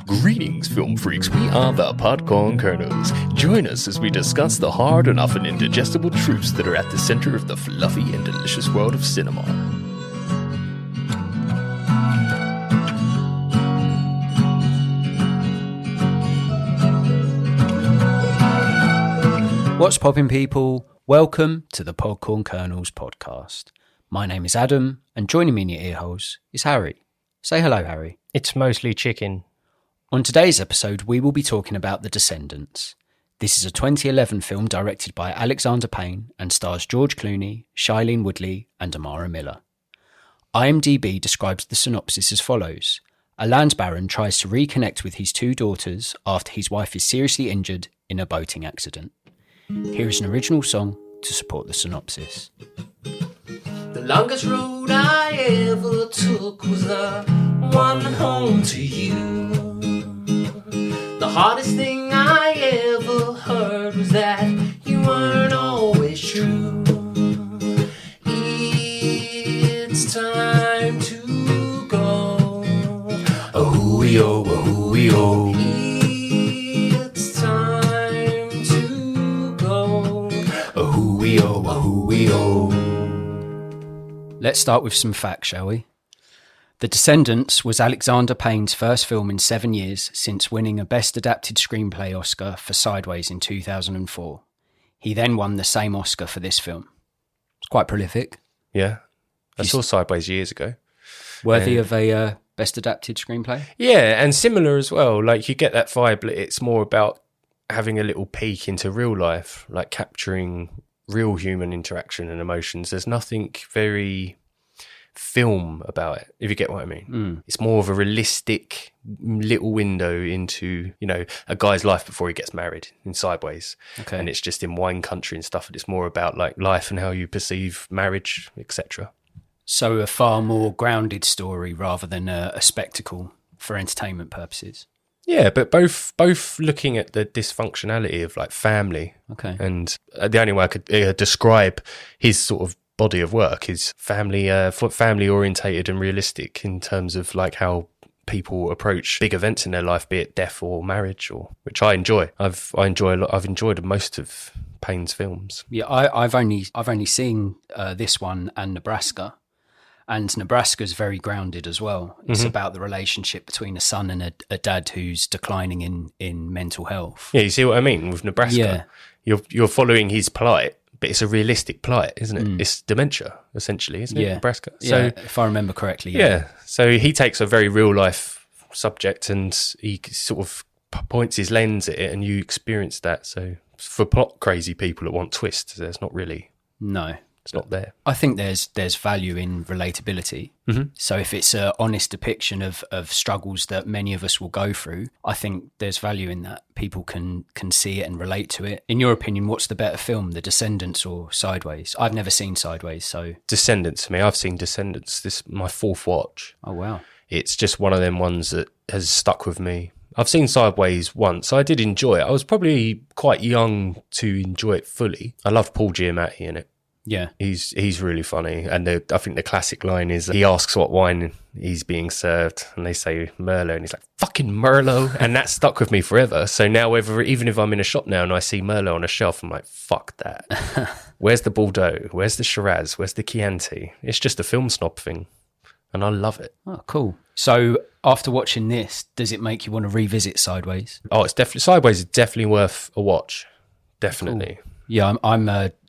Greetings, film freaks. We are the Podcorn Kernels. Join us as we discuss the hard and often indigestible truths that are at the center of the fluffy and delicious world of cinema. What's poppin', people? Welcome to the Podcorn Kernels podcast. My name is Adam, and joining me in your earholes is Harry. Say hello, Harry. It's mostly chicken. On today's episode, we will be talking about The Descendants. This is a 2011 film directed by Alexander Payne and stars George Clooney, Shailene Woodley, and Amara Miller. IMDb describes the synopsis as follows. A land baron tries to reconnect with his two daughters after his wife is seriously injured in a boating accident. Here is an original song to support the synopsis. The longest road I ever took was the one home to you. The hardest thing I ever heard was that you weren't always true. It's time to go. Oh, hoo-wee-oh, oh, hoo-wee-oh. It's time to go. Oh, hoo-wee-oh, oh, hoo-wee-oh. Let's start with some facts, shall we? The Descendants was Alexander Payne's first film in 7 years since winning a Best Adapted Screenplay Oscar for Sideways in 2004. He then won the same Oscar for this film. It's quite prolific. Yeah. I saw Sideways years ago. Worthy of a Best Adapted Screenplay? Yeah, and similar as well. Like, you get that vibe. It's more about having a little peek into real life, like capturing real human interaction and emotions. There's nothing very film about it, if you get what I mean. It's more of a realistic little window into, you know, a guy's life before he gets married in Sideways. Okay. And it's just in wine country and stuff, and it's more about like life and how you perceive marriage, etc. So a far more grounded story rather than a spectacle for entertainment purposes. Yeah, but both looking at the dysfunctionality of like family. Okay. And the only way I could describe his sort of body of work is family orientated and realistic in terms of like how people approach big events in their life, be it death or marriage, or which I enjoy. I've enjoyed most of Payne's films. Yeah, I've only seen this one and Nebraska. And Nebraska's very grounded as well. It's about the relationship between a son and a dad who's declining in mental health. Yeah, you see what I mean with Nebraska? Yeah. You're following his plight, but it's a realistic plight, isn't it? It's dementia, essentially, isn't it, Nebraska? So, yeah, if I remember correctly. Yeah, so he takes a very real-life subject and he sort of points his lens at it and you experience that. So for plot-crazy people that want twists, there's not really... No. It's not there. I think there's value in relatability. So if it's an honest depiction of struggles that many of us will go through, I think there's value in that. People can see it and relate to it. In your opinion, what's the better film, The Descendants or Sideways? I've never seen Sideways, so... Descendants, to me. I've seen Descendants. This is my fourth watch. Oh, wow. It's just one of them ones that has stuck with me. I've seen Sideways once. I did enjoy it. I was probably quite young to enjoy it fully. I love Paul Giamatti in it. Yeah, he's really funny, and I think the classic line is he asks what wine he's being served, and they say Merlot, and he's like fucking Merlot, and that stuck with me forever. So now, even if I'm in a shop now and I see Merlot on a shelf, I'm like, fuck that. Where's the Bordeaux? Where's the Shiraz? Where's the Chianti? It's just a film snob thing, and I love it. Oh, cool. So after watching this, does it make you want to revisit Sideways? Oh, it's definitely Sideways is definitely worth a watch. Definitely. Cool. Yeah,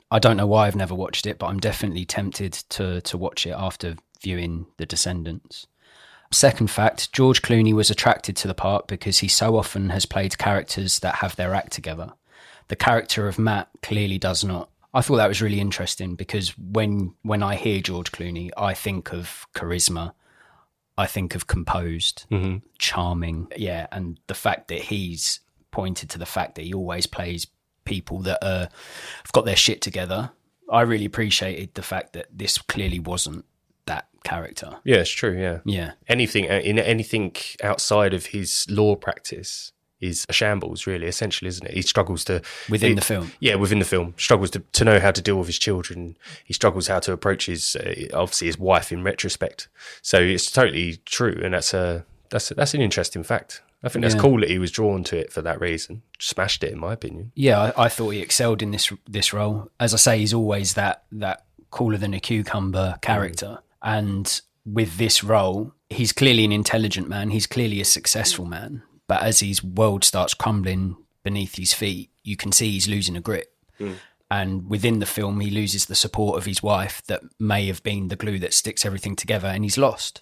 I don't know why I've never watched it, but I'm definitely tempted to watch it after viewing The Descendants. Second fact, George Clooney was attracted to the part because he so often has played characters that have their act together. The character of Matt clearly does not. I thought that was really interesting because when I hear George Clooney, I think of charisma, I think of composed, charming, and the fact that he's pointed to the fact that he always plays people that have got their shit together. I really appreciated the fact that this clearly wasn't that character. Yeah, it's true. Yeah. Anything outside of his law practice is a shambles, really, essentially, isn't it? He struggles to... Within the film? Yeah, within the film. Struggles to know how to deal with his children. He struggles how to approach his, obviously, his wife in retrospect. So it's totally true, and that's That's an interesting fact. I think that's cool that he was drawn to it for that reason. Smashed it, in my opinion. Yeah, I thought he excelled in this role. As I say, he's always that cooler than a cucumber character. And with this role, he's clearly an intelligent man. He's clearly a successful man. But as his world starts crumbling beneath his feet, you can see he's losing a grip. And within the film, he loses the support of his wife that may have been the glue that sticks everything together, and he's lost.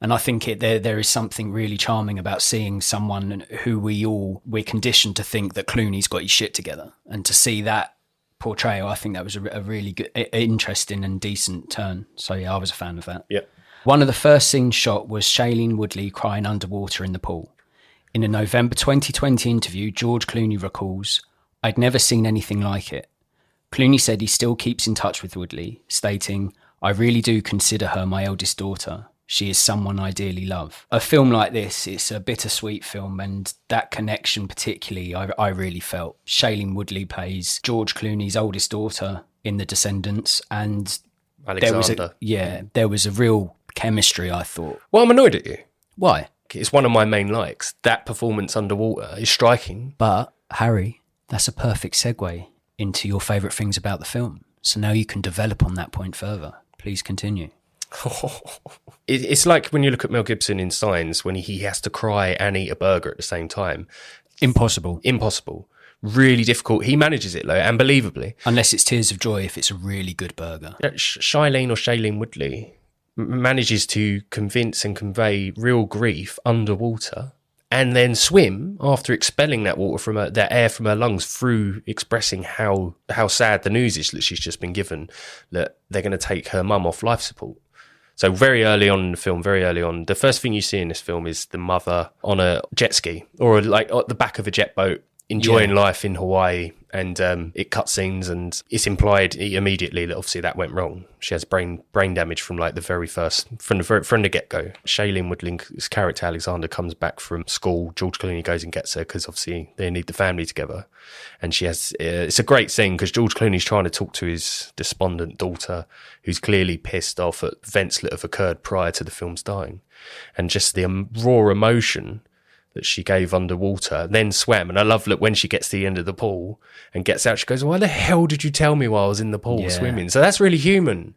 And I think there is something really charming about seeing someone who we're conditioned to think that Clooney's got his shit together. And to see that portrayal, I think that was a really good, interesting and decent turn. So yeah, I was a fan of that. Yeah. One of the first scenes shot was Shailene Woodley crying underwater in the pool. In a November 2020 interview, George Clooney recalls, "I'd never seen anything like it." Clooney said he still keeps in touch with Woodley, stating, "I really do consider her my eldest daughter. She is someone I dearly love." A film like this, it's a bittersweet film, and that connection particularly, I really felt. Shailene Woodley plays George Clooney's oldest daughter in The Descendants, and Alexander. there was a real chemistry, I thought. Well, I'm annoyed at you. Why? It's one of my main likes. That performance underwater is striking. But, Harry, that's a perfect segue into your favourite things about the film. So now you can develop on that point further. Please continue. It's like when you look at Mel Gibson in Signs, when he has to cry and eat a burger at the same time. Impossible. Really difficult. He manages it, though, unbelievably. Unless it's tears of joy if it's a really good burger. Shailene Woodley manages to convince and convey real grief underwater, and then swim after expelling that water from that air from her lungs through expressing how sad the news is that she's just been given, that they're going to take her mum off life support. So very early on in the film, the first thing you see in this film is the mother on a jet ski or like at the back of a jet boat enjoying life in Hawaii, and it cuts scenes, and it's implied immediately that obviously that went wrong. She has brain damage from like the very first, from the get-go. Shailene Woodley's character Alexander comes back from school. George Clooney goes and gets her because obviously they need the family together, and she has it's a great scene because George Clooney's trying to talk to his despondent daughter who's clearly pissed off at events that have occurred prior to the film starting, and just the raw emotion that she gave underwater, then swam. And I love that when she gets to the end of the pool and gets out, she goes, "Why the hell did you tell me while I was in the pool swimming?" So that's really human.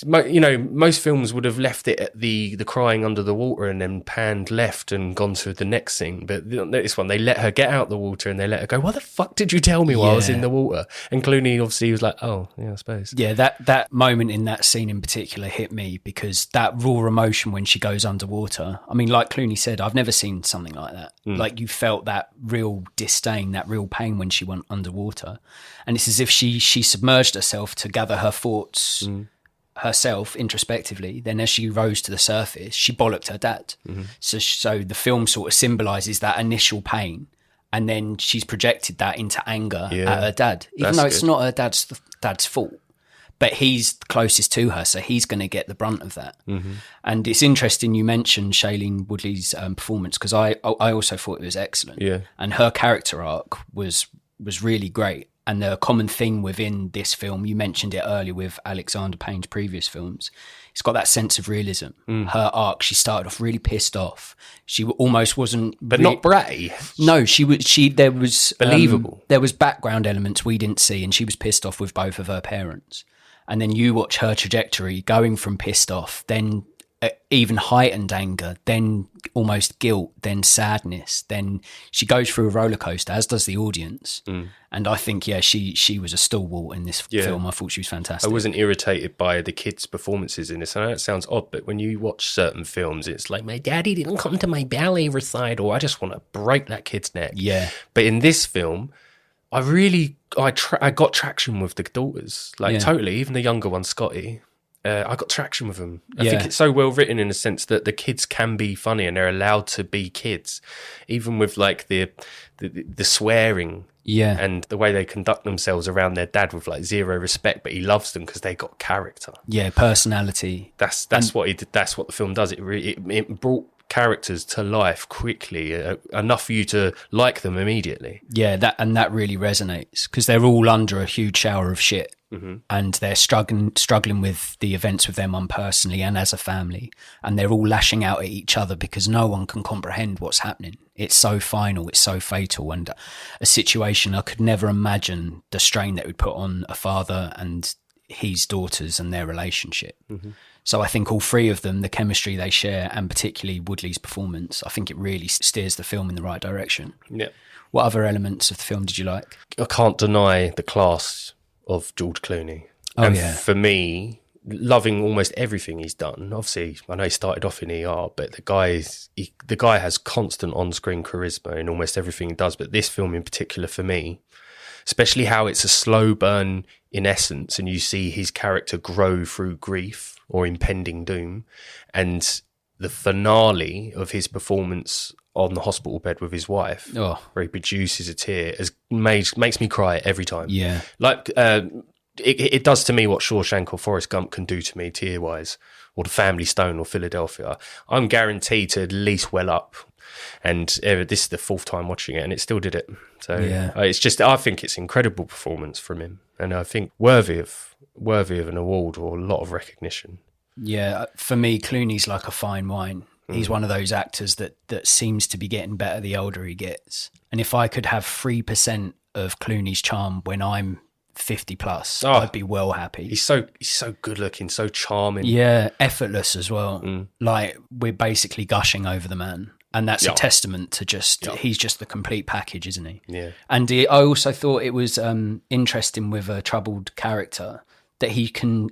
You know, most films would have left it at the crying under the water and then panned left and gone to the next scene. But this one, they let her get out the water and they let her go, "Why the fuck did you tell me while I was in the water?" And Clooney obviously was like, "Oh, yeah, I suppose." Yeah, that moment in that scene in particular hit me because that raw emotion when she goes underwater. I mean, like Clooney said, I've never seen something like that. Like you felt that real disdain, that real pain when she went underwater. And it's as if she submerged herself to gather her thoughts herself introspectively. Then as she rose to the surface, she bollocked her dad. So the film sort of symbolises that initial pain, and then she's projected that into anger at her dad, even though it's not her dad's fault. But he's closest to her, so he's going to get the brunt of that. And it's interesting you mentioned Shailene Woodley's performance, because I also thought it was excellent. And her character arc was really great. And the common thing within this film, you mentioned it earlier with Alexander Payne's previous films, it's got that sense of realism. Her arc, she started off really pissed off. She almost wasn't... But not bratty. No, there was... Believable. There was background elements we didn't see, and she was pissed off with both of her parents. And then you watch her trajectory going from pissed off, then even heightened anger, then almost guilt, then sadness, then she goes through a roller coaster, as does the audience. And I think she was a stalwart in this film. I thought she was fantastic. I wasn't irritated by the kids' performances in this. I know it sounds odd, but when you watch certain films, it's like, my daddy didn't come to my ballet recital, I just want to break that kid's neck. But in this film, I got traction with the daughters, totally, even the younger one, Scotty. I got traction with them. I think it's so well written in the sense that the kids can be funny and they're allowed to be kids, even with like the swearing and the way they conduct themselves around their dad with like zero respect, but he loves them because they got character. Personality. That's what he did. That's what the film does. It brought characters to life quickly, enough for you to like them immediately. That really resonates because they're all under a huge shower of shit. and they're struggling with the events with their mum personally and as a family, and they're all lashing out at each other because no one can comprehend what's happening. It's so final, it's so fatal, and a situation I could never imagine the strain that would put on a father and his daughters and their relationship. So I think all three of them, the chemistry they share, and particularly Woodley's performance, I think it really steers the film in the right direction. Yeah. What other elements of the film did you like? I can't deny the class of George Clooney. For me, loving almost everything he's done. Obviously, I know he started off in ER, but the guy has constant on-screen charisma in almost everything he does. But this film in particular, for me, especially how it's a slow burn in essence, and you see his character grow through grief or impending doom, and the finale of his performance on the hospital bed with his wife, where he produces a tear, makes me cry every time. Yeah. Like, it does to me what Shawshank or Forrest Gump can do to me tear-wise, or The Family Stone or Philadelphia. I'm guaranteed to at least well up. And this is the fourth time watching it, and it still did it. So it's just, I think it's incredible performance from him, and I think worthy of an award or a lot of recognition. Yeah, for me, Clooney's like a fine wine. He's one of those actors that seems to be getting better the older he gets. And if I could have 3% of Clooney's charm when I'm 50 plus, I'd be well happy. He's so good looking, so charming. Yeah, effortless as well. Like, we're basically gushing over the man. And that's a testament to he's just the complete package, isn't he? Yeah. And I also thought it was interesting with a troubled character that he can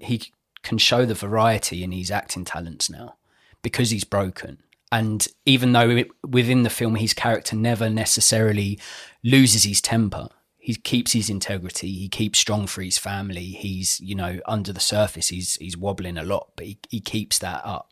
show the variety in his acting talents now, because he's broken. And even though within the film his character never necessarily loses his temper, he keeps his integrity, he keeps strong for his family. He's, under the surface he's wobbling a lot, but he keeps that up.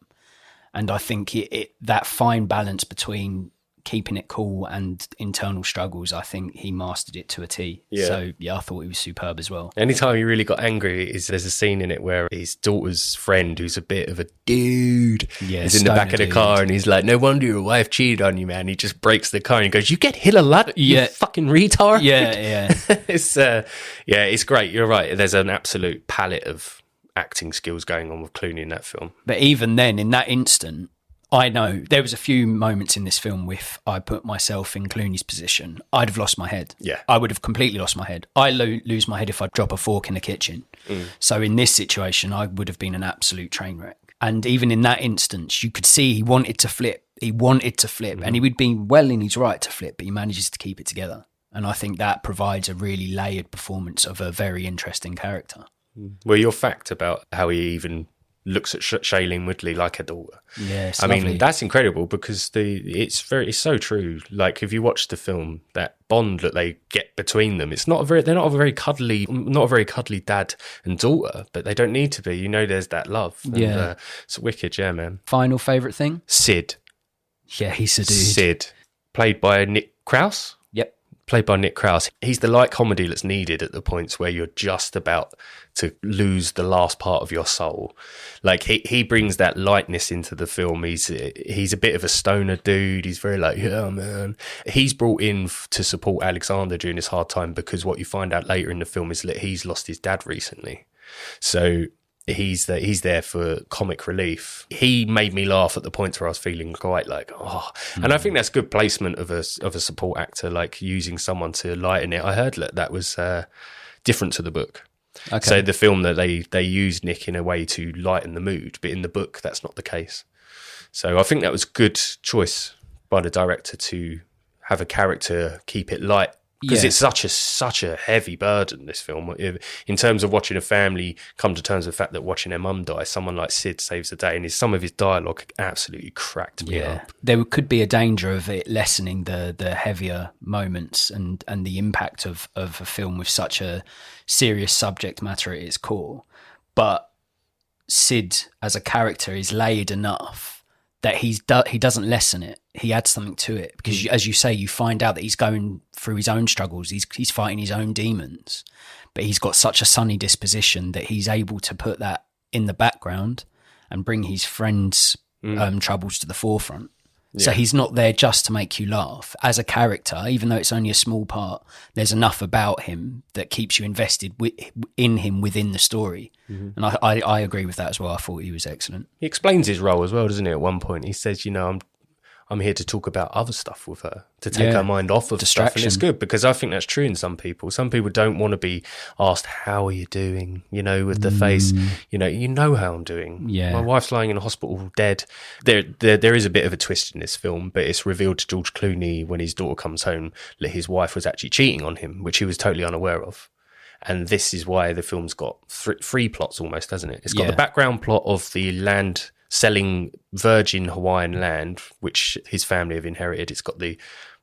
And I think that fine balance between keeping it cool and internal struggles, I think he mastered it to a T. Yeah. So, I thought he was superb as well. Anytime he really got angry, there's a scene in it where his daughter's friend, who's a bit of a dude, is in the back of the car, and he's like, "No wonder your wife cheated on you, man." He just breaks the car and he goes, "You get hit a lot, you fucking retard." Yeah. It's great. You're right. There's an absolute palette of acting skills going on with Clooney in that film. But even then, in that instant, I know there was a few moments in this film if I put myself in Clooney's position, I'd have lost my head. Yeah. I would have completely lost my head. I lose my head if I drop a fork in the kitchen. So in this situation, I would have been an absolute train wreck. And even in that instance, you could see he wanted to flip. And he would be well in his right to flip, but he manages to keep it together. And I think that provides a really layered performance of a very interesting character. Well, your fact about how he even looks at Shailene Woodley like a daughter. Yes, I mean, that's incredible, because it's so true. Like, if you watch the film, that bond that they get between them, they're not a very cuddly dad and daughter, but they don't need to be. There's that love. And, it's wicked, yeah, man. Final favourite thing? Sid. Yeah, he's a dude. Sid, played by Nick Krause. Yep. Played by Nick Krause. He's the light comedy that's needed at the points where you're just about to lose the last part of your soul. Like, he brings that lightness into the film. He's a bit of a stoner dude. He's very like, yeah, man. He's brought in to support Alexander during this hard time, because what you find out later in the film is that he's lost his dad recently. So he's there for comic relief. He made me laugh at the points where I was feeling quite like, and I think that's good placement of a support actor, like using someone to lighten it. I heard that was different to the book. Okay. So the film that they used Nick in a way to lighten the mood, but in the book that's not the case. So I think that was a good choice by the director to have a character keep it light, because it's such a heavy burden, this film. In terms of watching a family come to terms with the fact that watching their mum die, someone like Sid saves the day, and some of his dialogue absolutely cracked me up. There could be a danger of it lessening the heavier moments and the impact of a film with such a serious subject matter at its core. But Sid as a character is layered enough that he doesn't lessen it. He adds something to it, because as you say, you find out that he's going through his own struggles. He's fighting his own demons, but he's got such a sunny disposition that he's able to put that in the background and bring his friends' troubles to the forefront. So he's not there just to make you laugh. As a character, even though it's only a small part, there's enough about him that keeps you invested in him within the story. And I agree with that as well. I thought he was excellent. He explains his role as well, doesn't he? At one point, he says, I'm here to talk about other stuff with her, to take her mind off of stuff. And it's good, because I think that's true in some people. Some people don't want to be asked, how are you doing? With the face, you know how I'm doing. Yeah. My wife's lying in a hospital dead. There is a bit of a twist in this film, but it's revealed to George Clooney when his daughter comes home that his wife was actually cheating on him, which he was totally unaware of. And this is why the film's got three plots almost, hasn't it? It's got the background plot of the land selling virgin Hawaiian land, which his family have inherited. It's got the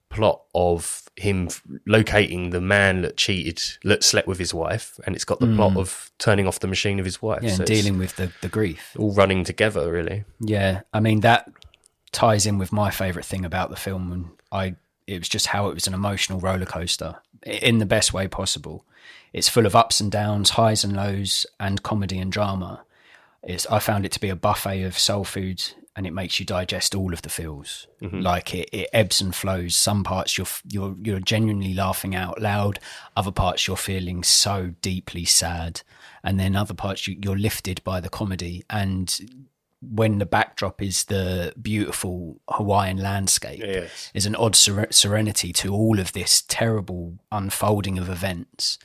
plot of him locating the man that slept with his wife, and it's got the plot of turning off the machine of his wife. Yeah, so and dealing with the grief. All running together, really. Yeah, I mean, that ties in with my favourite thing about the film, and it was just how it was an emotional roller coaster in the best way possible. It's full of ups and downs, highs and lows, and comedy and drama. I found it to be a buffet of soul food, and it makes you digest all of the feels. Like it ebbs and flows. Some parts you're genuinely laughing out loud. Other parts you're feeling so deeply sad, and then other parts you're lifted by the comedy. And when the backdrop is the beautiful Hawaiian landscape, there's an odd serenity to all of this terrible unfolding of events,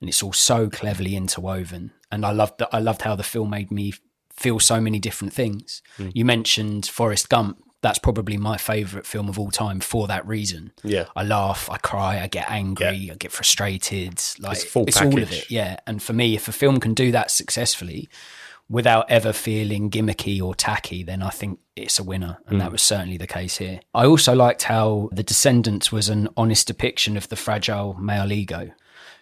and it's all so cleverly interwoven. And I loved how the film made me feel so many different things. You mentioned Forrest Gump. That's probably my favourite film of all time for that reason. Yeah, I laugh, I cry, I get angry, I get frustrated. Like it's all of it. Yeah, and for me, if a film can do that successfully without ever feeling gimmicky or tacky, then I think it's a winner. And that was certainly the case here. I also liked how The Descendants was an honest depiction of the fragile male ego.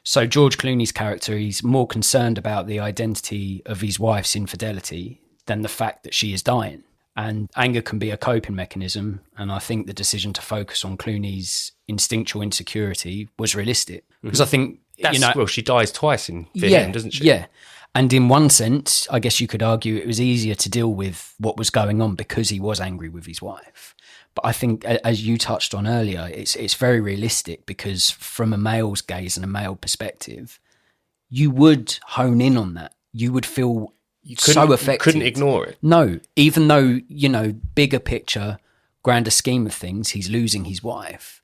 So George Clooney's character, he's more concerned about the identity of his wife's infidelity than the fact that she is dying. And anger can be a coping mechanism. And I think the decision to focus on Clooney's instinctual insecurity was realistic. Because I think, well, she dies twice in him, doesn't she? Yeah. And in one sense, I guess you could argue it was easier to deal with what was going on because he was angry with his wife. But I think, as you touched on earlier, it's very realistic, because from a male's gaze and a male perspective, you would hone in on that. You would feel so affected. You couldn't ignore it. No, even though, bigger picture, grander scheme of things, he's losing his wife.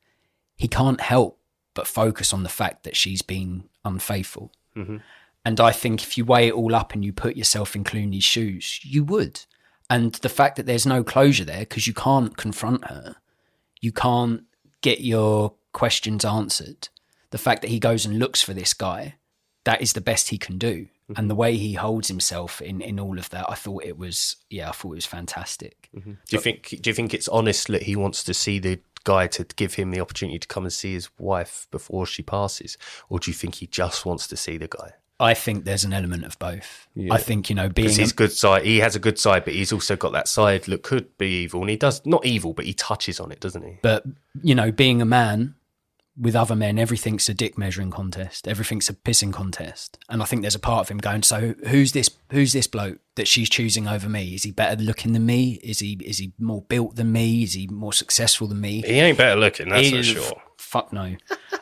He can't help but focus on the fact that she's been unfaithful. And I think if you weigh it all up and you put yourself in Clooney's shoes, you would. And the fact that there's no closure there, because you can't confront her, you can't get your questions answered. The fact that he goes and looks for this guy, that is the best he can do. And the way he holds himself in all of that, I thought it was fantastic. Do you think it's honest that he wants to see the guy to give him the opportunity to come and see his wife before she passes, or do you think he just wants to see the guy? I think there's an element of both. I think, being his good side, he has a good side, but he's also got that side that could be evil, and he does not evil, but he touches on it, doesn't he? But being a man with other men, everything's a dick measuring contest, everything's a pissing contest, and I think there's a part of him going, so who's this bloke that she's choosing over me? Is he better looking than me? Is he more built than me? Is he more successful than me? He ain't better looking, that's for sure. Fuck no.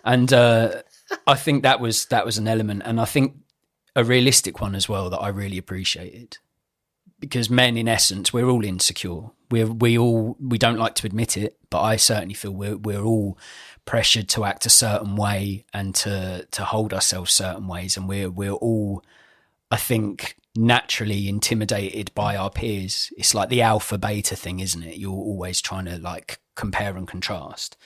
And I think that was an element, and I think a realistic one as well that I really appreciated, because men, in essence, we're all insecure. We don't like to admit it, but I certainly feel we're all pressured to act a certain way and to hold ourselves certain ways, and we're all, I think, naturally intimidated by our peers. It's like the alpha beta thing, isn't it? You're always trying to compare and contrast.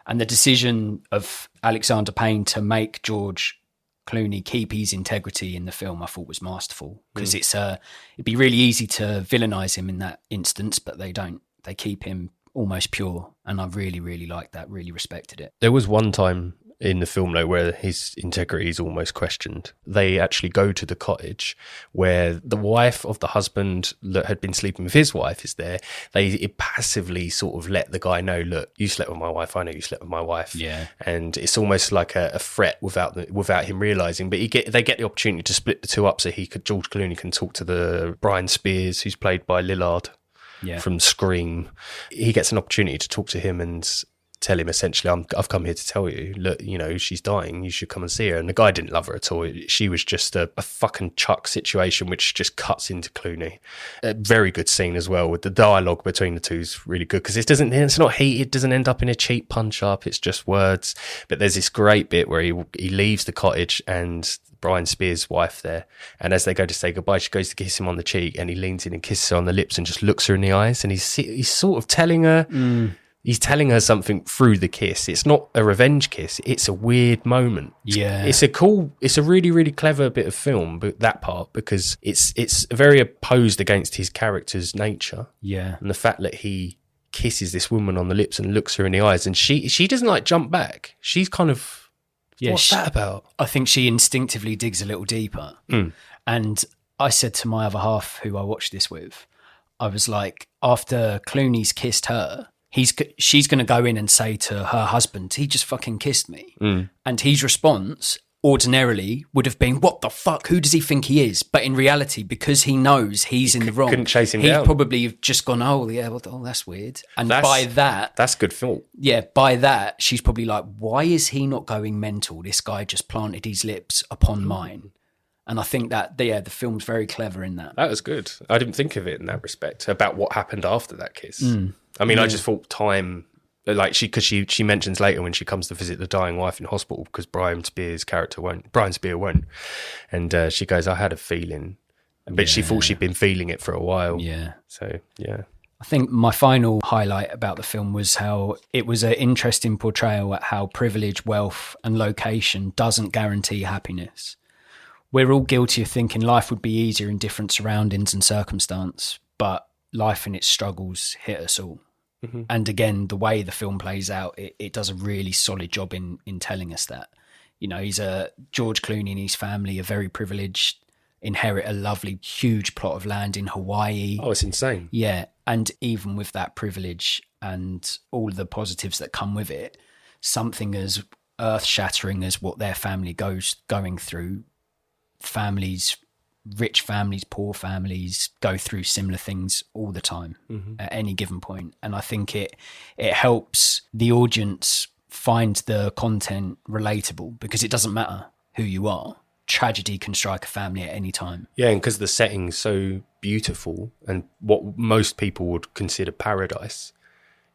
And the decision of Alexander Payne to make George Clooney keep his integrity in the film, I thought was masterful, because it'd be really easy to villainize him in that instance, but they don't. They keep him almost pure, and I really, really liked that, really respected it. There was one time in the film, though, where his integrity is almost questioned. They actually go to the cottage where the wife of the husband that had been sleeping with his wife is there. They passively sort of let the guy know, look, you slept with my wife, I know you slept with my wife. Yeah. And it's almost like a threat without him realising. But they get the opportunity to split the two up so George Clooney can talk to the Brian Spears, who's played by Lillard. from Scream. He gets an opportunity to talk to him and tell him essentially, I've come here to tell you, look, you know, she's dying, you should come and see her. And the guy didn't love her at all. She was just a fucking Chuck situation, which just cuts into Clooney. A very good scene as well, with the dialogue between the two is really good, because it's not heated, it doesn't end up in a cheap punch up, it's just words. But there's this great bit where he leaves the cottage and Brian Spears' wife there, and as they go to say goodbye, she goes to kiss him on the cheek, and he leans in and kisses her on the lips and just looks her in the eyes, and he's sort of telling her he's telling her something through the kiss. It's not a revenge kiss, it's a weird moment. It's a really, really clever bit of film, but that part, because it's very opposed against his character's nature, and the fact that he kisses this woman on the lips and looks her in the eyes, and she doesn't like jump back, she's kind of, what's that about? I think she instinctively digs a little deeper. And I said to my other half, who I watched this with, I was like, after Clooney's kissed her, she's going to go in and say to her husband, he just fucking kissed me. And his response ordinarily would have been, what the fuck, who does he think he is? But in reality, because he knows he's in the wrong, couldn't chase him he'd down. probably have just gone, oh yeah, well, that's weird. And that's good film. By that, she's probably like, why is he not going mental? This guy just planted his lips upon mine. And I think that, the film's very clever in that. That was good. I didn't think of it in that respect, about what happened after that kiss. I mean, I just thought time, like she mentions later when she comes to visit the dying wife in hospital, because Brian Spears' character won't. And she goes, I had a feeling. But she thought she'd been feeling it for a while. So, I think my final highlight about the film was how it was an interesting portrayal at how privilege, wealth and location doesn't guarantee happiness. We're all guilty of thinking life would be easier in different surroundings and circumstance, but life and its struggles hit us all. And again, the way the film plays out, it does a really solid job in telling us that. You know, George Clooney and his family are very privileged, inherit a lovely, huge plot of land in Hawaii. Oh, it's insane. Yeah, and even with that privilege and all the positives that come with it, something as earth-shattering as what their family going through, families, rich families, poor families go through similar things all the time at any given point. And I think it helps the audience find the content relatable, because it doesn't matter who you are. Tragedy can strike a family at any time. Yeah, and because the setting's so beautiful and what most people would consider paradise,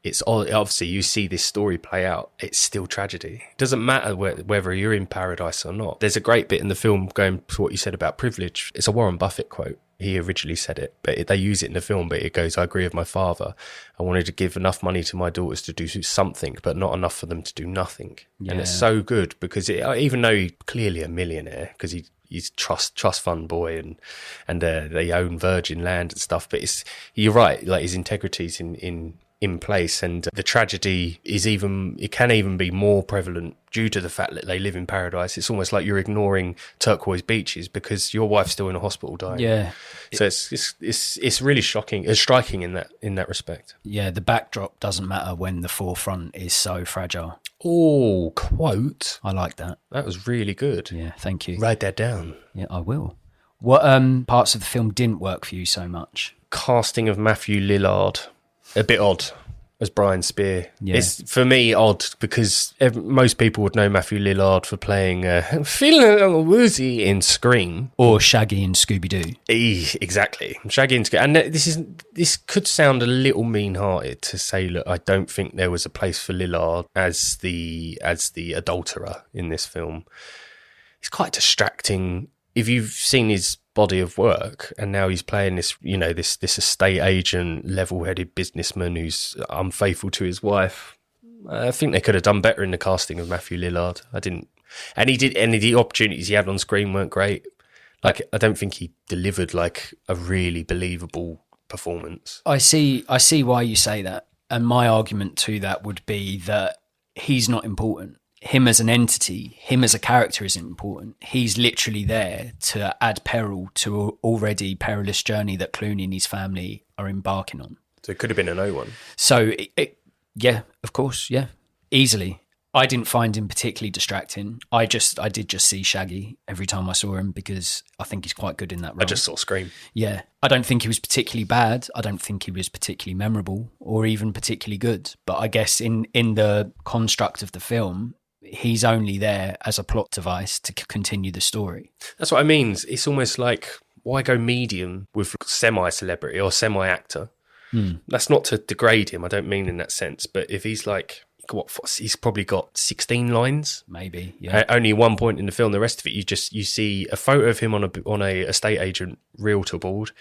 it's obviously, you see this story play out, it's still tragedy. It doesn't matter whether you're in paradise or not. There's a great bit in the film going to what you said about privilege. It's a Warren Buffett quote. He originally said it, but they use it in the film, but it goes, I agree with my father. I wanted to give enough money to my daughters to do something, but not enough for them to do nothing. And it's so good, because even though he's clearly a millionaire, because he's trust fund boy and they own Virgin land and stuff, but you're right, like his integrity's in place, and the tragedy can even be more prevalent due to the fact that they live in paradise. It's almost like you're ignoring turquoise beaches because your wife's still in a hospital dying. Yeah. So it's really shocking, striking in that respect. Yeah, the backdrop doesn't matter when the forefront is so fragile. Oh, quote. I like that. That was really good. Yeah, thank you. Write that down. Yeah, I will. What parts of the film didn't work for you so much? Casting of Matthew Lillard. A bit odd as Brian Spear. Yeah. It's, for me, odd because most people would know Matthew Lillard for playing feeling a little woozy in Scream. Or Shaggy in Scooby-Doo. Exactly. Shaggy in Scooby. And this could sound a little mean-hearted to say, look, I don't think there was a place for Lillard as the adulterer in this film. It's quite distracting. If you've seen his body of work, and now he's playing this, this estate agent, level-headed businessman who's unfaithful to his wife. I think they could have done better in the casting of Matthew Lillard. And the opportunities he had on screen weren't great. Like, I don't think he delivered like a really believable performance. I see why you say that, and my argument to that would be that he's not important. Him as an entity, him as a character isn't important. He's literally there to add peril to an already perilous journey that Clooney and his family are embarking on. So it could have been a no one. So, yeah, of course, yeah, easily. I didn't find him particularly distracting. I did just see Shaggy every time I saw him because I think he's quite good in that role. I just saw Scream. Yeah. I don't think he was particularly bad. I don't think he was particularly memorable or even particularly good. But I guess in the construct of the film, he's only there as a plot device to continue the story. That's what I mean. It's almost like, why go medium with semi-celebrity or semi-actor? That's not to degrade him. I don't mean in that sense. But if he's like, he's probably got 16 lines, maybe. Yeah. Only one point in the film. The rest of it, you see a photo of him on a estate agent realtor board,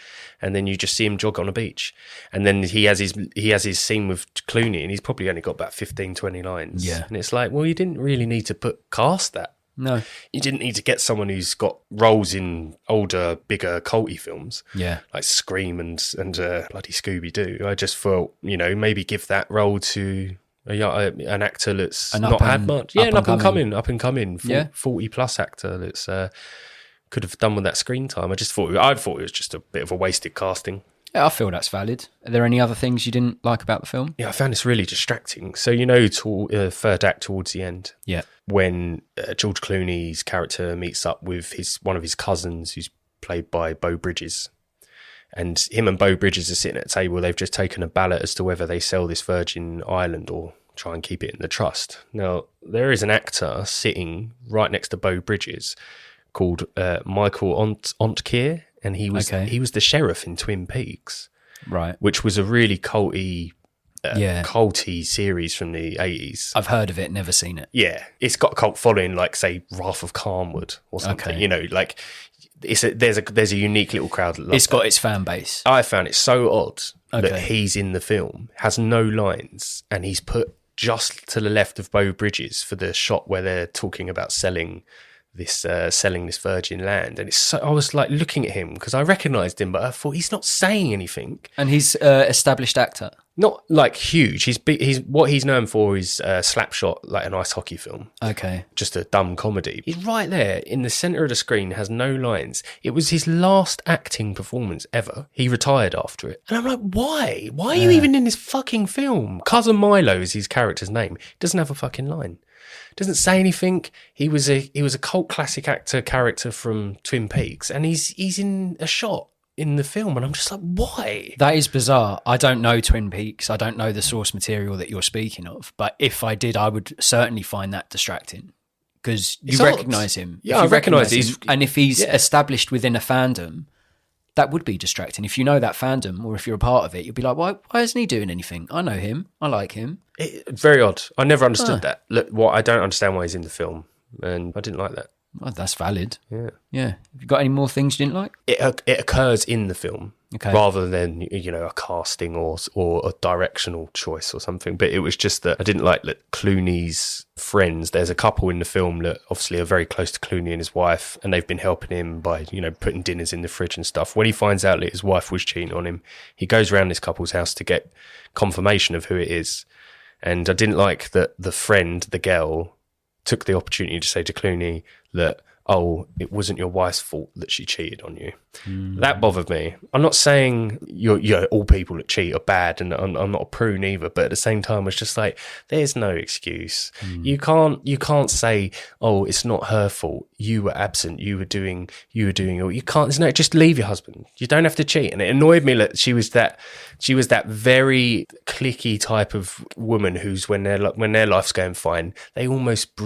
and then you just see him jog on a beach, and then he has his scene with Clooney, and he's probably only got about 15, 20 lines. Yeah, and it's like, well, you didn't really need to cast that. No, you didn't need to get someone who's got roles in older, bigger, culty films. Yeah, like Scream and bloody Scooby Doo. I just thought, maybe give that role to an actor that's not had much. Yeah, an up and coming, 40 plus actor that's could have done with that screen time. I thought it was just a bit of a wasted casting. Yeah, I feel that's valid. Are there any other things you didn't like about the film? Yeah, I found this really distracting. So, third act towards the end, when George Clooney's character meets up with one of his cousins, who's played by Beau Bridges, and him and Beau Bridges are sitting at a table. They've just taken a ballot as to whether they sell this Virgin Island or try and keep it in the trust. Now, there is an actor sitting right next to Beau Bridges called Michael Ontkeer, and he was the sheriff in Twin Peaks, right? Which was a really culty series from the 80s. I've heard of it, never seen it. Yeah, it's got a cult following, like say Wrath of Carnwood or something. Okay. There's a unique little crowd that loves it's got its fan base. I found it so odd that he's in the film, has no lines, and he's put just to the left of Beau Bridges for the shot where they're talking about selling this virgin land. And I was like looking at him because I recognised him, but I thought he's not saying anything. And he's established actor. Not like huge. He's what he's known for is Slapshot, like an ice hockey film. Okay. Just a dumb comedy. He's right there in the centre of the screen, has no lines. It was his last acting performance ever. He retired after it. And I'm like, why? Why are you even in this fucking film? Cousin Milo is his character's name. He doesn't have a fucking line. Doesn't say anything. He was a cult classic actor character from Twin Peaks, and he's in a shot in the film, and I'm just like, why? That is bizarre. I don't know Twin Peaks. I don't know the source material that you're speaking of, but if I did, I would certainly find that distracting because you recognise him. Yeah, I recognise him. And if he's established within a fandom, that would be distracting. If you know that fandom or if you're a part of it, you'll be like, why isn't he doing anything? I know him. I like him. Very odd. I never understood that. Look, I don't understand why he's in the film, and I didn't like that. Well, that's valid. Yeah. Have you got any more things you didn't like? It occurs in the film rather than a casting or a directional choice or something. But it was just that I didn't like that Clooney's friends. There's a couple in the film that obviously are very close to Clooney and his wife, and they've been helping him by putting dinners in the fridge and stuff. When he finds out that his wife was cheating on him, he goes around this couple's house to get confirmation of who it is. And I didn't like that the friend, the girl, took the opportunity to say to Clooney that, oh, it wasn't your wife's fault that she cheated on you. That bothered me. I'm not saying all people that cheat are bad, and I'm not a prune either, but at the same time, it's just like, there's no excuse. You can't say, oh, it's not her fault. You were absent. You were doing, you can't, just leave your husband. You don't have to cheat. And it annoyed me that she was that very cliquey type of woman who's when their life's going fine, they almost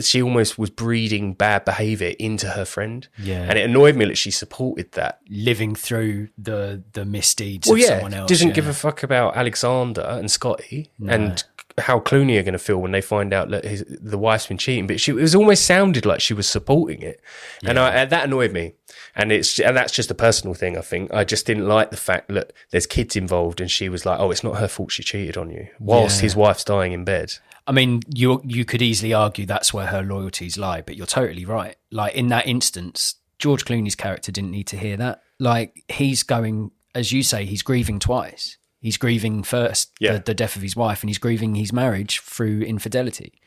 she almost was breeding bad behaviour into her friend. Yeah. And it annoyed me that she supported that. Living through the misdeeds of someone else. Doesn't give a fuck about Alexander and Scotty and how Clooney are going to feel when they find out that the wife's been cheating. But it was almost sounded like she was supporting it. And that annoyed me. And that's just a personal thing, I think. I just didn't like the fact that there's kids involved and she was like, oh, it's not her fault she cheated on you, whilst his wife's dying in bed. I mean, you could easily argue that's where her loyalties lie, but you're totally right. Like, in that instance, George Clooney's character didn't need to hear that. Like, he's going, as you say, he's grieving twice. He's grieving first the death of his wife, and he's grieving his marriage through infidelity.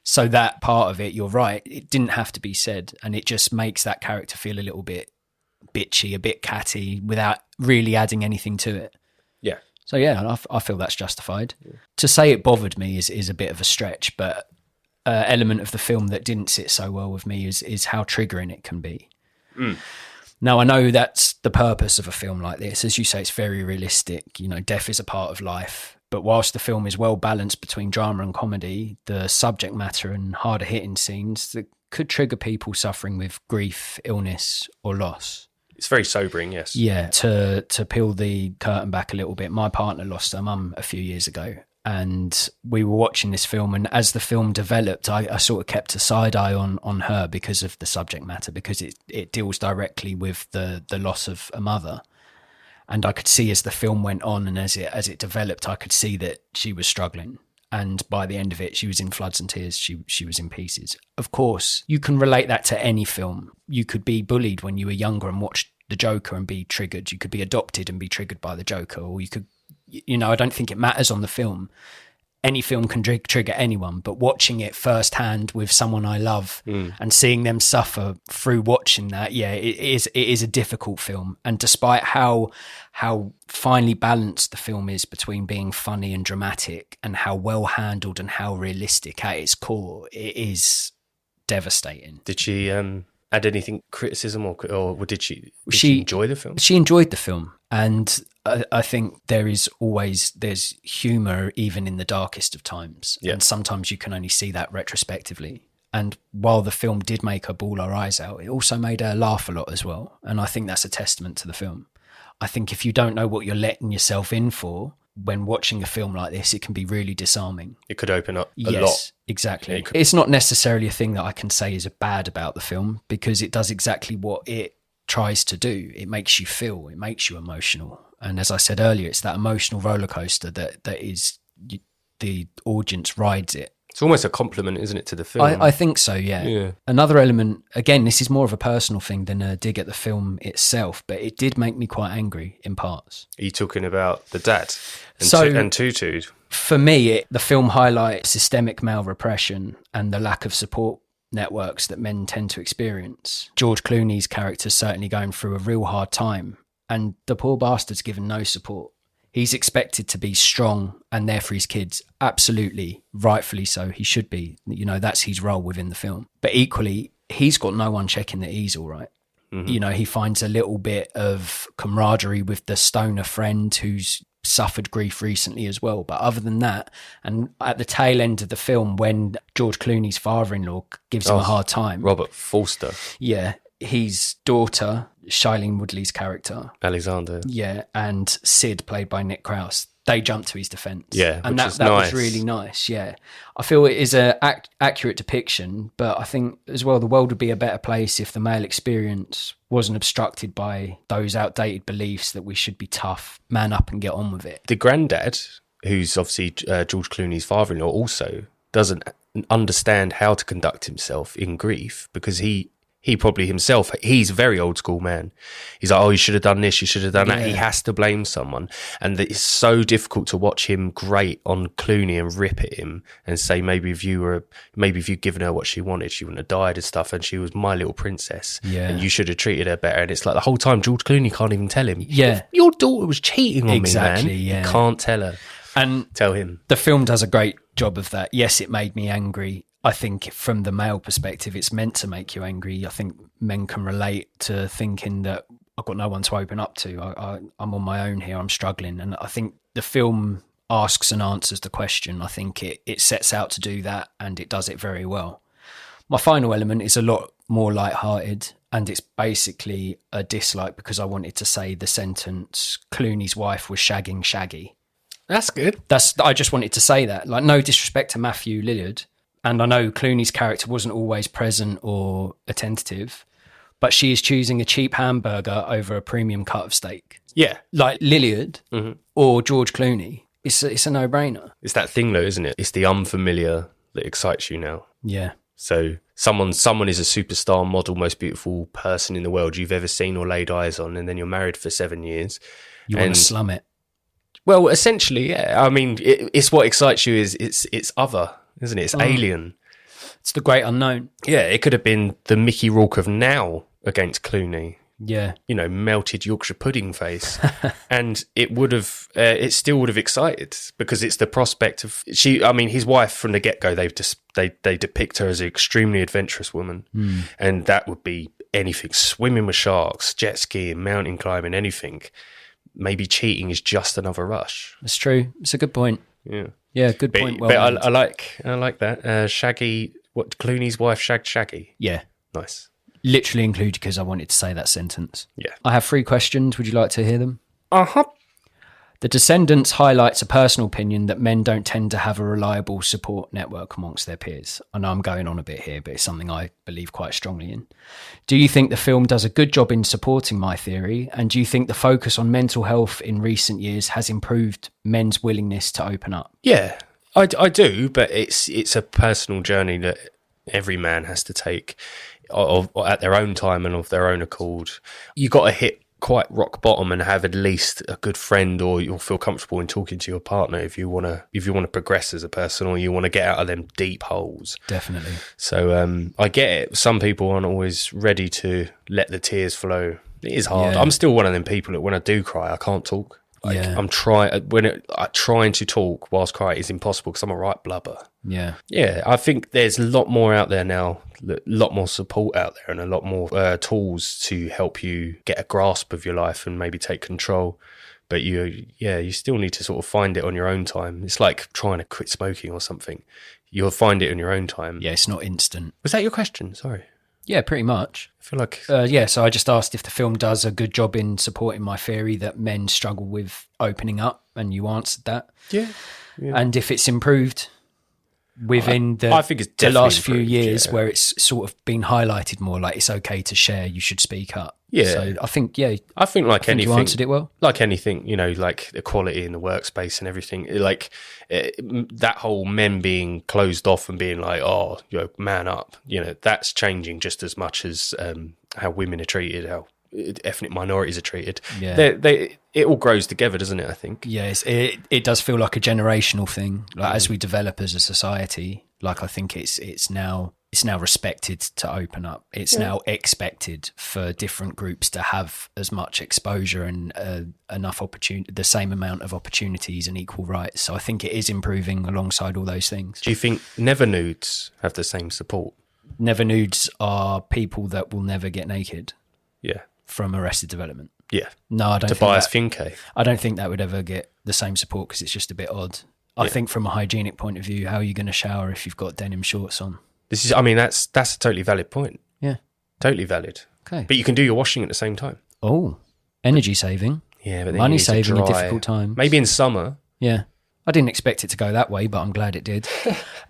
So that part of it, you're right, it didn't have to be said, and it just makes that character feel a little bit bitchy, a bit catty, without really adding anything to it. Yeah. So yeah, I feel that's justified. To say it bothered me is a bit of a stretch, but element of the film that didn't sit so well with me is how triggering it can be. Now, I know that's the purpose of a film like this. As you say, it's very realistic. You know, death is a part of life. But whilst the film is well balanced between drama and comedy, the subject matter and harder hitting scenes that could trigger people suffering with grief, illness, or loss. It's very sobering, yes. Yeah, to peel the curtain back a little bit, my partner lost her mum a few years ago, and we were watching this film, and as the film developed, I sort of kept a side eye on her because of the subject matter, because it deals directly with the loss of a mother. And I could see as the film went on and as it developed, I could see that she was struggling. And by the end of it, she was in floods and tears. She was in pieces. Of course, you can relate that to any film. You could be bullied when you were younger and watched The Joker and be triggered. You could be adopted and be triggered by The Joker. Or you could, you know, I don't think it matters on the film. Any film can trigger anyone, but watching it firsthand with someone I love and seeing them suffer through watching that, yeah, it is a difficult film. And despite how finely balanced the film is between being funny and dramatic and how well handled and how realistic at its core, it is devastating. Did she add anything criticism or did she enjoy the film? She enjoyed the film, and I think there's humour even in the darkest of times. Yeah. And sometimes you can only see that retrospectively. And while the film did make her bawl her eyes out, it also made her laugh a lot as well. And I think that's a testament to the film. I think if you don't know what you're letting yourself in for when watching a film like this, it can be really disarming. It could open up a lot. Exactly. Yeah, it's not necessarily a thing that I can say is bad about the film, because it does exactly what it tries to do. It makes you feel, it makes you emotional. And as I said earlier, it's that emotional roller coaster that is the audience rides it. It's almost a compliment, isn't it, to the film? I think so, yeah. Another element, again, this is more of a personal thing than a dig at the film itself, but it did make me quite angry in parts. Are you talking about the dad and Tutu? For me, the film highlights systemic male repression and the lack of support networks that men tend to experience. George Clooney's character is certainly going through a real hard time, and the poor bastard's given no support. He's expected to be strong and there for his kids. Absolutely, rightfully so. He should be. You know, that's his role within the film. But equally, he's got no one checking that he's all right. Mm-hmm. You know, he finds a little bit of camaraderie with the stoner friend who's suffered grief recently as well. But other than that, and at the tail end of the film, when George Clooney's father-in-law gives him a hard time. Robert Forster. Yeah. His daughter, Shailene Woodley's character. Alexander. Yeah, and Sid, played by Nick Krause. They jump to his defence. Yeah, and that nice. was really nice, yeah. I feel it is an accurate depiction, but I think as well the world would be a better place if the male experience wasn't obstructed by those outdated beliefs that we should be tough, man up and get on with it. The granddad, who's obviously George Clooney's father-in-law, also doesn't understand how to conduct himself in grief, because he probably himself, he's a very old school man. He's like, oh, you should have done this, you should have done that. He has to blame someone. And it's so difficult to watch him grate on Clooney and rip at him and say, maybe if you'd given her what she wanted, she wouldn't have died and stuff. And she was my little princess. Yeah. And you should have treated her better. And it's like the whole time, George Clooney can't even tell him. Yeah. Your daughter was cheating on me, man. Yeah. You can't tell her. And tell him. The film does a great job of that. Yes, it made me angry. I think from the male perspective, it's meant to make you angry. I think men can relate to thinking that I've got no one to open up to. I'm on my own here. I'm struggling. And I think the film asks and answers the question. I think it sets out to do that, and it does it very well. My final element is a lot more lighthearted, and it's basically a dislike because I wanted to say the sentence, Clooney's wife was shagging Shaggy. That's good. I just wanted to say that. Like, no disrespect to Matthew Lillard. And I know Clooney's character wasn't always present or attentive, but she is choosing a cheap hamburger over a premium cut of steak. Yeah. Like Lillard or George Clooney. It's a no-brainer. It's that thing though, isn't it? It's the unfamiliar that excites you now. Yeah. So someone is a superstar, model, most beautiful person in the world you've ever seen or laid eyes on, and then you're married for 7 years. You want to slum it. Well, essentially, yeah. I mean, it's what excites you is it's other, isn't it? It's alien. It's the great unknown. Yeah, it could have been the Mickey Rourke of now against Clooney. Yeah. Melted Yorkshire pudding face. And it still would have excited, because it's the prospect of his wife from the get-go, they depict her as an extremely adventurous woman. And that would be anything, swimming with sharks, jet skiing, mountain climbing, anything. Maybe cheating is just another rush. That's true. It's a good point. Yeah, good point. But I like that. Shaggy, what, Clooney's wife shagged Shaggy? Yeah. Nice. Literally included because I wanted to say that sentence. Yeah. I have 3 questions. Would you like to hear them? Uh-huh. The Descendants highlights a personal opinion that men don't tend to have a reliable support network amongst their peers. I know I'm going on a bit here, but it's something I believe quite strongly in. Do you think the film does a good job in supporting my theory? And do you think the focus on mental health in recent years has improved men's willingness to open up? Yeah, I do, but it's a personal journey that every man has to take at their own time and of their own accord. You got to hit quite rock bottom and have at least a good friend, or you'll feel comfortable in talking to your partner if you want to progress as a person, or you want to get out of them deep holes. Definitely. So I get it. Some people aren't always ready to let the tears flow. It is hard. Yeah. I'm still one of them people that when I do cry, I can't talk. I'm trying to talk whilst crying is impossible because I'm a right blubber. Yeah. Yeah, I think there's a lot more out there now, a lot more support out there, and a lot more tools to help you get a grasp of your life and maybe take control. But you still need to sort of find it on your own time. It's like trying to quit smoking or something. You'll find it on your own time. Yeah, it's not instant. Was that your question? Sorry. Yeah, pretty much. I feel like... so I just asked if the film does a good job in supporting my theory that men struggle with opening up, and you answered that. Yeah. And if it's improved within I think it's the last few improved, years where it's sort of been highlighted more, like it's okay to share, you should speak up. Yeah. So I think anything, you answered it well. Like anything, like equality in the workspace and everything, that whole men being closed off and being like, oh, man up, that's changing just as much as how women are treated, how ethnic minorities are treated. Yeah. It all grows together, doesn't it, I think? Yes, it does feel like a generational thing. Like as we develop as a society, like I think it's now respected to open up. It's now expected for different groups to have as much exposure and enough opportunity, the same amount of opportunities and equal rights. So I think it is improving alongside all those things. Do you think never nudes have the same support? Never nudes are people that will never get naked. Yeah. From Arrested Development. Yeah. No, I don't think Tobias Finke. I don't think that would ever get the same support because it's just a bit odd. I think from a hygienic point of view, how are you going to shower if you've got denim shorts on? That's a totally valid point. Yeah. Totally valid. Okay. But you can do your washing at the same time. Oh, energy saving. Yeah, but then money you need to saving in dry. difficult times. Maybe in summer. Yeah. I didn't expect it to go that way, but I'm glad it did.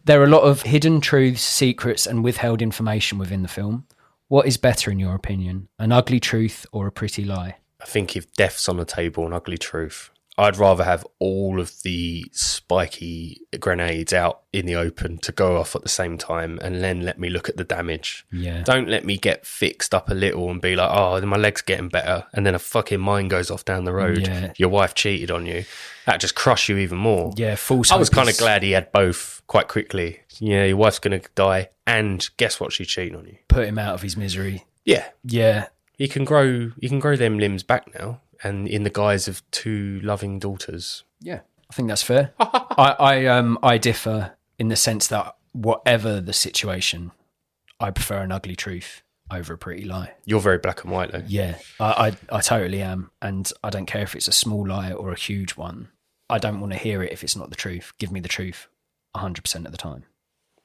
There are a lot of hidden truths, secrets, and withheld information within the film. What is better in your opinion, an ugly truth or a pretty lie? I think if death's on the table, an ugly truth. I'd rather have all of the spiky grenades out in the open to go off at the same time, and then let me look at the damage. Yeah. Don't let me get fixed up a little and be like, oh, my leg's getting better, and then a fucking mine goes off down the road. Yeah. Your wife cheated on you. That just crush you even more. Yeah, false I was hope kind of is- glad he had both quite quickly. Yeah, your wife's going to die, and guess what? She's cheating on you. Put him out of his misery. Yeah. Yeah. You can grow them limbs back now, and in the guise of 2 loving daughters. Yeah, I think that's fair. I differ in the sense that whatever the situation, I prefer an ugly truth over a pretty lie. You're very black and white, though. Yeah, I totally am. And I don't care if it's a small lie or a huge one. I don't want to hear it if it's not the truth. Give me the truth 100% of the time.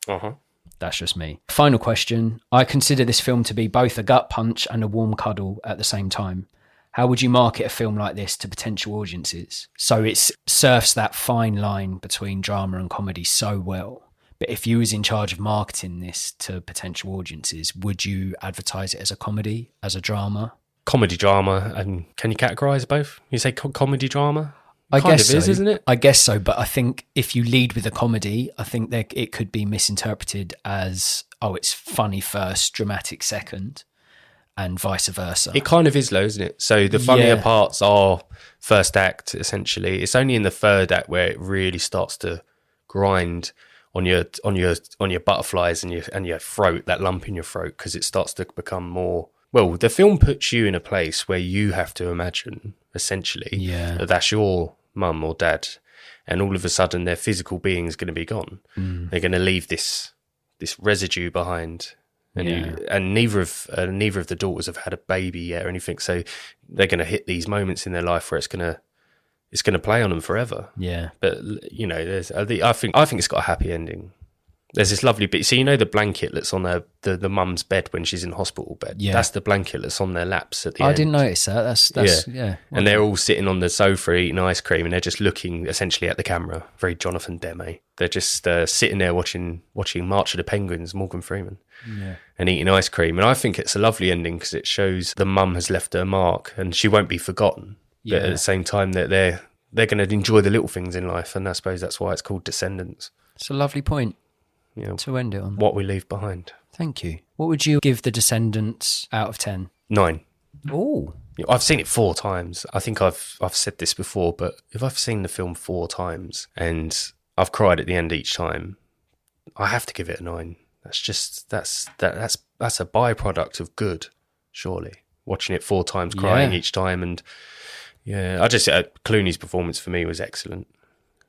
Uh-huh. That's just me. Final question. I consider this film to be both a gut punch and a warm cuddle at the same time. How would you market a film like this to potential audiences? So it surfs that fine line between drama and comedy so well. But if you was in charge of marketing this to potential audiences, would you advertise it as a comedy, as a drama? Comedy drama, and can you categorise both? You say comedy drama? I Kind guess of is, so. isn't it? I guess so, but I think if you lead with a comedy, I think that it could be misinterpreted as, oh, it's funny first, dramatic second, and vice versa. It kind of is, though, isn't it? So the funnier parts are first act, essentially. It's only in the third act where it really starts to grind on your butterflies and your throat, that lump in your throat, because it starts to become more well, the film puts you in a place where you have to imagine, essentially, that that's your mum or dad, and all of a sudden their physical being is going to be gone. They're going to leave this residue behind, and neither of the daughters have had a baby yet or anything, so they're going to hit these moments in their life where it's going to play on them forever. Yeah, but you know, I think it's got a happy ending. There's this lovely bit. So you know the blanket that's on the mum's bed when she's in hospital bed? Yeah. That's the blanket that's on their laps at the end. I didn't notice that. That's yeah. And they're all sitting on the sofa eating ice cream, and they're just looking essentially at the camera. Very Jonathan Demme. They're just sitting there watching March of the Penguins, Morgan Freeman, and eating ice cream. And I think it's a lovely ending because it shows the mum has left her mark and she won't be forgotten. Yeah. But at the same time, that they're going to enjoy the little things in life, and I suppose that's why it's called Descendants. It's a lovely point. To end it on. What we leave behind. Thank you. What would you give The Descendants out of 10? 9. Oh. I've seen it 4 times. I think I've said this before, but if I've seen the film 4 times and I've cried at the end each time, I have to give it a 9. That's a byproduct of good, surely. Watching it 4 times, crying each time, and Clooney's performance for me was excellent.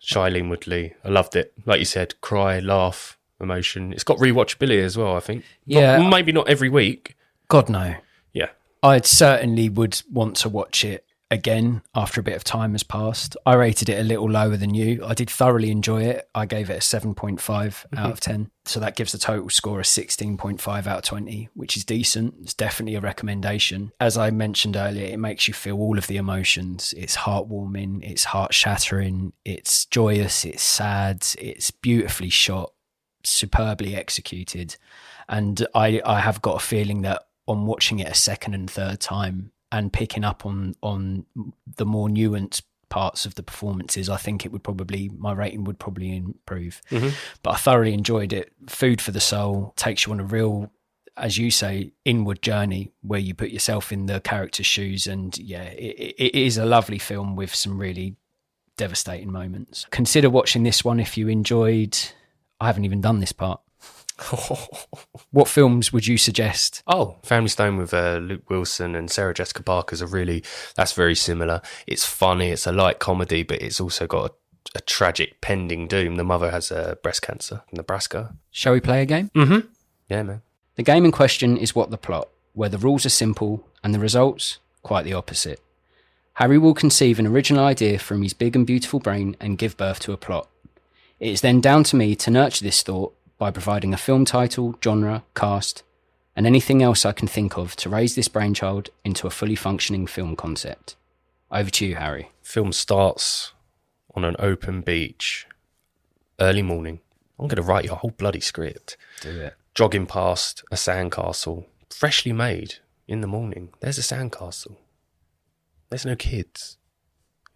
Shailene Woodley, I loved it. Like you said, cry, laugh, emotion. It's got rewatchability as well, I think. Yeah. Maybe not every week. God, no. Yeah. I certainly would want to watch it again after a bit of time has passed. I rated it a little lower than you. I did thoroughly enjoy it. I gave it a 7.5 out of 10. So that gives the total score a 16.5 out of 20, which is decent. It's definitely a recommendation. As I mentioned earlier, it makes you feel all of the emotions. It's heartwarming, it's heart-shattering, it's joyous, it's sad, it's beautifully shot, superbly executed. And I have got a feeling that on watching it a second and third time and picking up on the more nuanced parts of the performances, I think my rating would probably improve. But I thoroughly enjoyed it. Food for the soul, takes you on a real, as you say, inward journey where you put yourself in the character's shoes, and it is a lovely film with some really devastating moments. Consider watching this one if you enjoyed. I haven't even done this part. What films would you suggest? Family Stone with Luke Wilson and Sarah Jessica Parker's that's very similar. It's funny, it's a light comedy, but it's also got a tragic pending doom. The mother has breast cancer in Nebraska. Shall we play a game? Mm-hmm. Yeah, man. The game in question is What the Plot, where the rules are simple and the results quite the opposite. Harry will conceive an original idea from his big and beautiful brain and give birth to a plot. It is then down to me to nurture this thought by providing a film title, genre, cast, and anything else I can think of to raise this brainchild into a fully functioning film concept. Over to you, Harry. Film starts on an open beach, early morning. I'm going to write you a whole bloody script. Do it. Jogging past a sandcastle, freshly made in the morning. There's a sandcastle. There's no kids.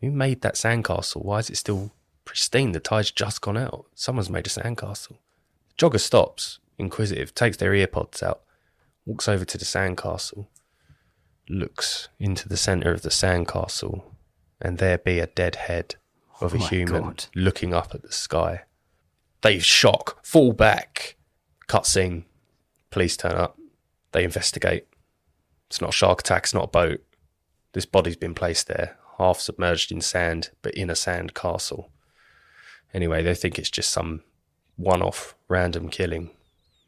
Who made that sandcastle? Why is it still pristine? The tide's just gone out. Someone's made a sandcastle. Jogger stops, inquisitive, takes their earpods out, walks over to the sandcastle, looks into the centre of the sandcastle, and there be a dead head of a human looking up at the sky. They shock, fall back, cutscene, police turn up, they investigate. It's not a shark attack, it's not a boat. This body's been placed there, half submerged in sand, but in a sand castle. Anyway, they think it's just some one-off random killing.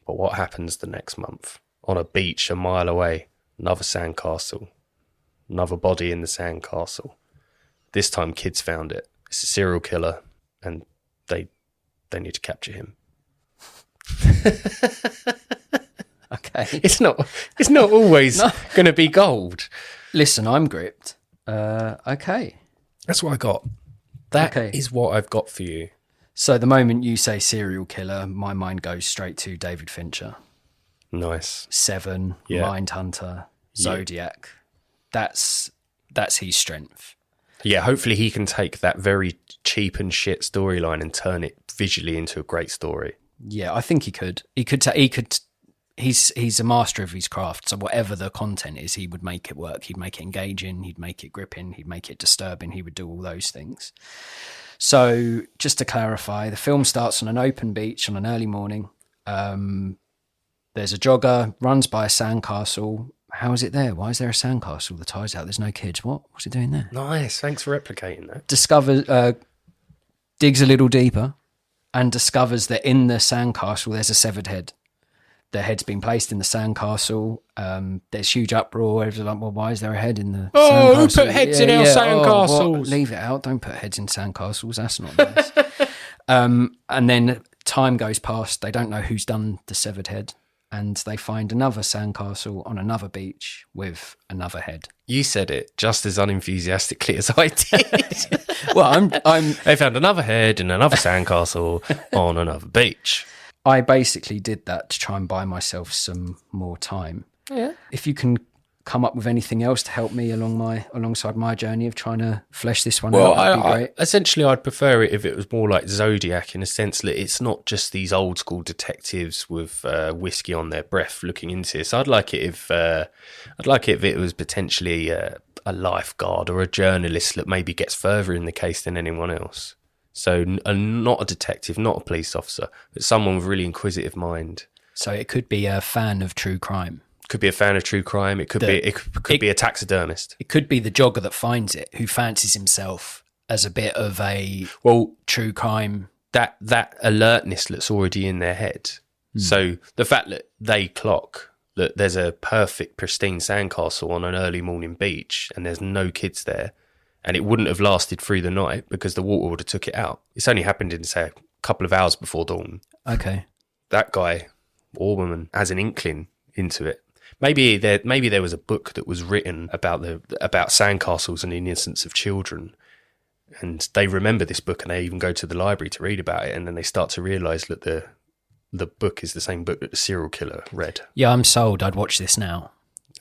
But what happens the next month? On a beach a mile away, another sandcastle, another body in the sandcastle. This time kids found it. It's a serial killer, and they need to capture him. Okay. It's not always going to be gold. Listen, I'm gripped. Okay. That's what I got. That is what I've got for you. So the moment you say serial killer, my mind goes straight to David Fincher. Nice. Seven, Mindhunter, Zodiac. That's his strength. Yeah, hopefully he can take that very cheap and shit storyline and turn it visually into a great story. Yeah, I think he could. He's a master of his craft, so whatever the content is, he would make it work. He'd make it engaging, he'd make it gripping, he'd make it disturbing, he would do all those things. So, just to clarify, the film starts on an open beach on an early morning. There's a jogger, runs by a sandcastle, how is it there? Why is there a sandcastle? The tide's out. There's no kids. What's it doing there? Nice. Thanks for replicating that. Digs a little deeper and discovers that in the sandcastle there's a severed head. The head's been placed in the sandcastle. There's huge uproar. Everyone's like, well, why is there a head in the sandcastle? Who put heads in our sandcastles? Leave it out. Don't put heads in sandcastles. That's not nice. And then time goes past. They don't know who's done the severed head. And they find another sandcastle on another beach with another head. You said it just as unenthusiastically as I did. Well, They found another head in another sandcastle on another beach. I basically did that to try and buy myself some more time. Yeah. If you can come up with anything else to help me alongside my journey of trying to flesh this one out, that'd be great. Essentially, I'd prefer it if it was more like Zodiac, in a sense that it's not just these old school detectives with whiskey on their breath looking into this. I'd like it if it was potentially a lifeguard or a journalist that maybe gets further in the case than anyone else. So not a detective, not a police officer, but someone with a really inquisitive mind. So it could be a fan of true crime. Could be a fan of true crime. It could be a taxidermist. It could be the jogger that finds it, who fancies himself as a bit of a true crime. That alertness that's already in their head. So the fact that they clock that there's a perfect, pristine sandcastle on an early morning beach and there's no kids there, and it wouldn't have lasted through the night because the water would have took it out. It's only happened in, say, a couple of hours before dawn. Okay. That guy or woman has an inkling into it. Maybe there was a book that was written about sandcastles and the innocence of children, and they remember this book and they even go to the library to read about it, and then they start to realise that the book is the same book that the serial killer read. Yeah, I'm sold. I'd watch this now.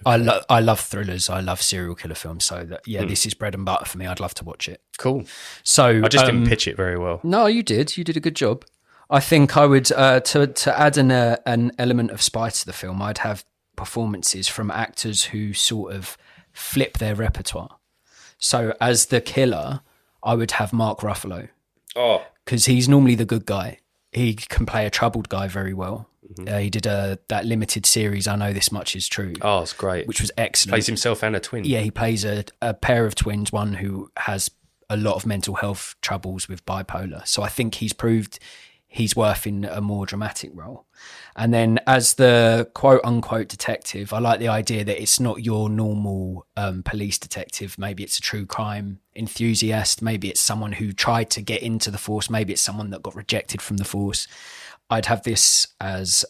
I love thrillers. I love serial killer films. So this is bread and butter for me. I'd love to watch it. Cool. So I just didn't pitch it very well. No, you did. You did a good job. I think I would to add an element of spice to the film. I'd have performances from actors who sort of flip their repertoire. So as the killer, I would have Mark Ruffalo. Oh, because he's normally the good guy. He can play a troubled guy very well. Mm-hmm. He did that limited series, I Know This Much Is True. Oh, it's great. Which was excellent. Plays himself and a twin. Yeah, he plays a pair of twins, one who has a lot of mental health troubles with bipolar. So I think he's proved he's worth in a more dramatic role. And then as the quote-unquote detective, I like the idea that it's not your normal police detective. Maybe it's a true crime enthusiast. Maybe it's someone who tried to get into the force. Maybe it's someone that got rejected from the force. I'd have this as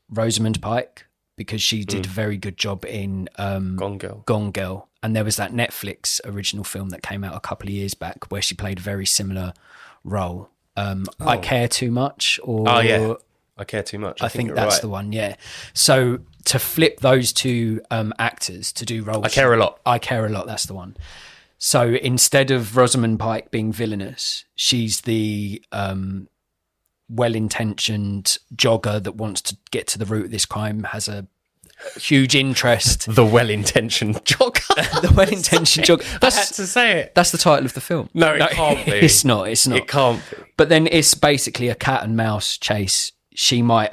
Rosamund Pike, because she did a very good job in Gone Girl. And there was that Netflix original film that came out a couple of years back where she played a very similar role. I Care Too Much, or I Care Too Much. I think that's the one. Yeah. So to flip those two actors to do roles, I Care a Lot. That's the one. So instead of Rosamund Pike being villainous, she's the well-intentioned jogger that wants to get to the root of this crime, has a huge interest. The well-intentioned jogger. The well-intentioned jogger. I had to say it. That's the title of the film. No, it can't be. It's not. It can't be. But then it's basically a cat and mouse chase. She might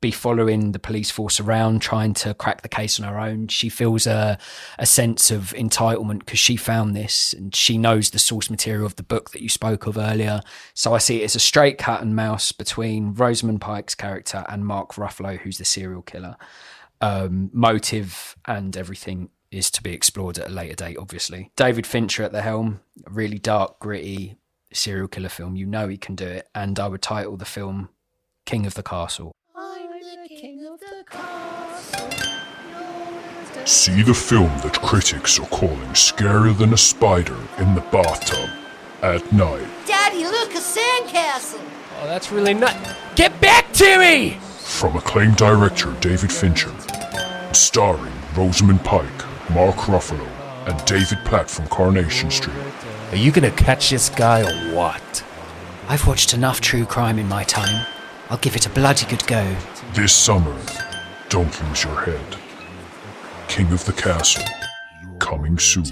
be following the police force around, trying to crack the case on her own. She feels a sense of entitlement because she found this and she knows the source material of the book that you spoke of earlier. So I see it as a straight cat and mouse between Rosamund Pike's character and Mark Ruffalo, who's the serial killer. Motive and everything is to be explored at a later date, obviously. David Fincher at the helm, a really dark, gritty serial killer film. You know he can do it. And I would title the film King of the Castle. I'm the king of the castle. See the film that critics are calling scarier than a spider in the bathtub at night. Daddy, look, a sandcastle. Oh, that's really nice. Get back to me! From acclaimed director David Fincher. Starring Rosamund Pike, Mark Ruffalo, and David Platt from Coronation Street. Are you gonna catch this guy or what? I've watched enough true crime in my time. I'll give it a bloody good go. This summer, don't lose your head. King of the Castle, coming soon.